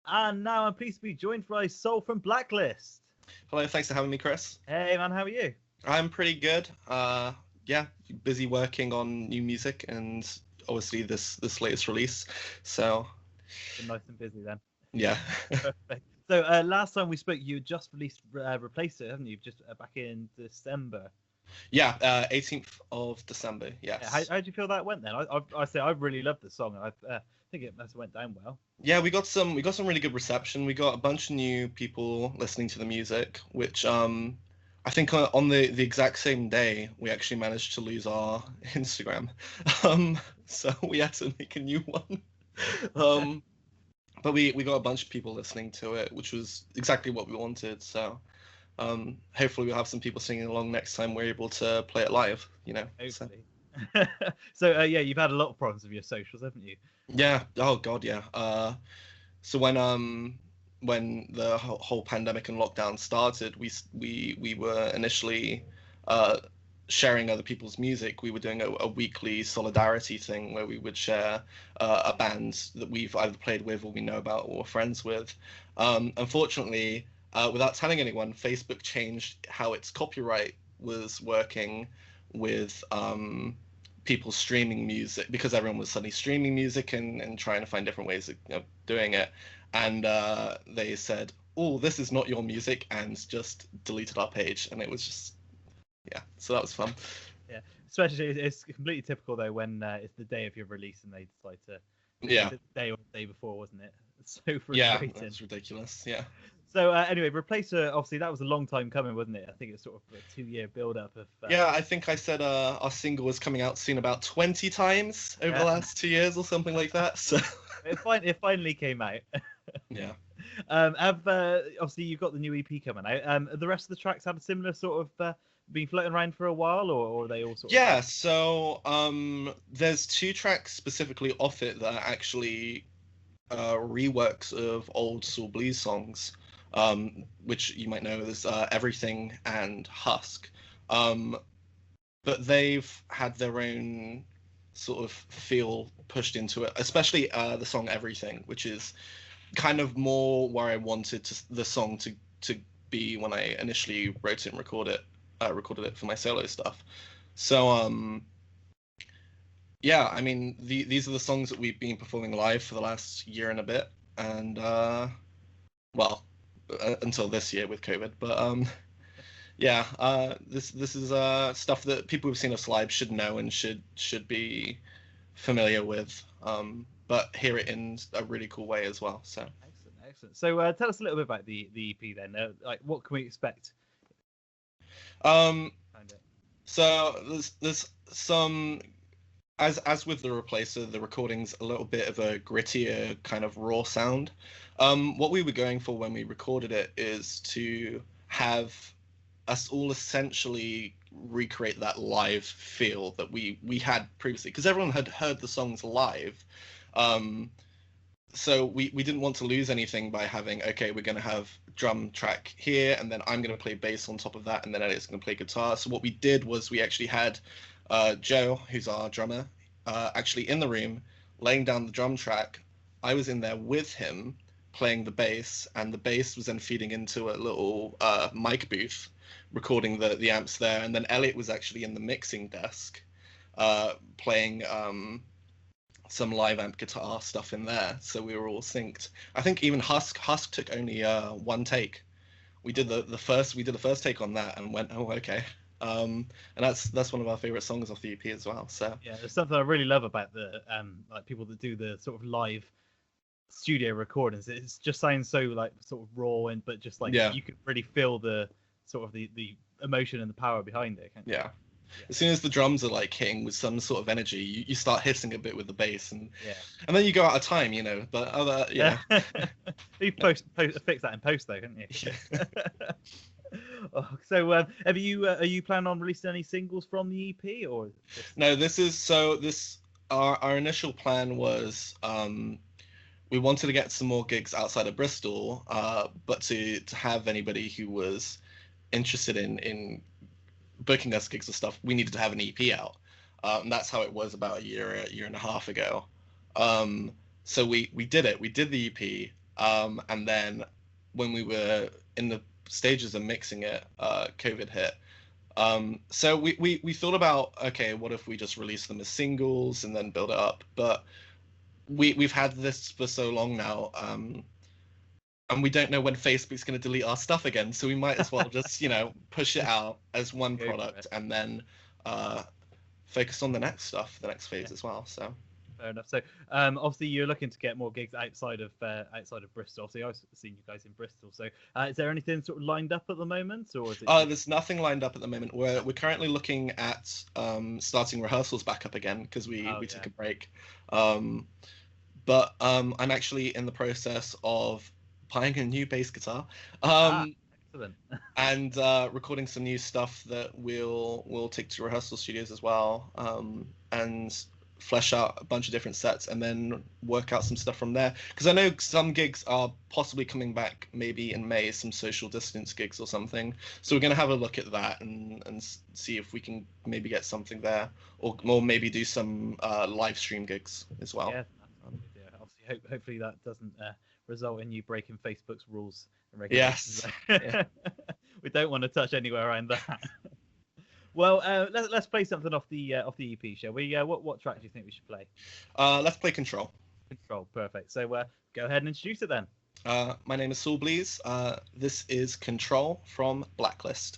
And now I'm pleased to be joined by Saul from Blacklist. Hello, thanks for having me, Chris. Hey man, how are you? I'm pretty good. Yeah, busy working on new music and obviously this latest release. So Been nice and busy then. yeah, Perfect. So last time we spoke, you just released Replacer, haven't you? Just back in December. yeah, 18th of December. Yeah, Yes. how do you feel that went then? I say I really loved the song, and I think it must have went down well. Yeah, we got some really good reception. We got a bunch of new people listening to the music, which I think on the exact same day we actually managed to lose our Instagram. So we had to make a new one. Um, but we got a bunch of people listening to it, which was exactly what we wanted. So hopefully we'll have some people singing along next time we're able to play it live. So. Hopefully. So yeah, you've had a lot of problems with your socials, haven't you? Yeah. Oh God, yeah. So when the whole pandemic and lockdown started, we were initially sharing other people's music. We were doing a weekly solidarity thing where we would share a band that we've either played with or we know about or are friends with. Unfortunately, without telling anyone, Facebook changed how its copyright was working with people streaming music because everyone was suddenly streaming music and trying to find different ways of doing it. And they said, "Oh, this is not your music," and just deleted our page. And it was just, yeah. So that was fun. Yeah, especially it's completely typical though when it's the day of your release and they decide to. Yeah. The day or the day before, wasn't it? It's so Yeah, frustrating. that's ridiculous. Yeah. So anyway, Replacer, obviously that was a long time coming, wasn't it? I think it's sort of a 2-year build-up of. Yeah, I think I said our single was coming out soon about 20 times over the last 2 years or something like that. So it finally came out. yeah. Obviously you've got the new EP coming out. The rest of the tracks had a similar sort of been floating around for a while, or are they all sort of? Yeah. So there's 2 tracks specifically off it that are actually reworks of old Saul Blues songs, which you might know as Everything and Husk. But they've had their own sort of feel pushed into it, especially the song Everything, which is kind of more where I wanted the song to be when I initially wrote it and recorded it for my solo stuff. So yeah, I mean, these are the songs that we've been performing live for the last year and a bit, and well, until this year with COVID. But yeah, this is stuff that people who've seen us live should know and should be familiar with. But hear it in a really cool way as well. So excellent. So tell us a little bit about the EP then. Like, what can we expect? So there's some. As with the Replacer, the recording's a little bit of a grittier kind of raw sound. What we were going for when we recorded it is to have us all essentially recreate that live feel that we had previously, because everyone had heard the songs live. So we didn't want to lose anything by having, okay, we're going to have drum track here, and then I'm going to play bass on top of that, and then Elliot's going to play guitar. So what we did was we actually had Joe, who's our drummer, actually in the room, laying down the drum track. I was in there with him, playing the bass, and the bass was then feeding into a little mic booth, recording the amps there. And then Elliot was actually in the mixing desk, playing some live amp guitar stuff in there. So we were all synced. I think even Husk took only one take. We did the first take on that and went, oh, okay. And that's one of our favorite songs off the EP as well. So yeah, there's something I really love about the like people that do the sort of live studio recordings. It just sounds so like sort of raw but just like you can really feel the sort of the emotion and the power behind it. Can't you? Yeah. As soon as the drums are like hitting with some sort of energy, you start hissing a bit with the bass, and then you go out of time, But you fix that in post though, can't you? Oh, so are you planning on releasing any singles from the EP or? No, our initial plan was we wanted to get some more gigs outside of Bristol, but to have anybody who was interested in booking us gigs and stuff, we needed to have an EP out. And that's how it was about a year and a half ago. So we did it. We did the EP. And then when we were in the stages of mixing it, COVID hit. So we thought about, okay, what if we just release them as singles and then build it up? But we've had this for so long now, and we don't know when Facebook's going to delete our stuff again. So we might as well just, push it out as one product and then focus on the next stuff, the next phase as well. So. Fair enough. So, obviously, you're looking to get more gigs outside of Bristol. Obviously, I've seen you guys in Bristol. So, is there anything sort of lined up at the moment, or is it? There's nothing lined up at the moment. We're currently looking at starting rehearsals back up again because we took a break. But I'm actually in the process of buying a new bass guitar. Excellent. And recording some new stuff that we'll take to rehearsal studios as well. And flesh out a bunch of different sets and then work out some stuff from there, because I know some gigs are possibly coming back maybe in May, some social distance gigs or something, so we're going to have a look at that and see if we can maybe get something there, or maybe do some live stream gigs as well. Obviously, hopefully that doesn't result in you breaking Facebook's rules and regulations. Yes. We don't want to touch anywhere around that. Well, let's play something off the EP, shall we? What track do you think we should play? Let's play Control. Control, perfect. So go ahead and introduce it then. My name is Saul. This is Control from Blacklist.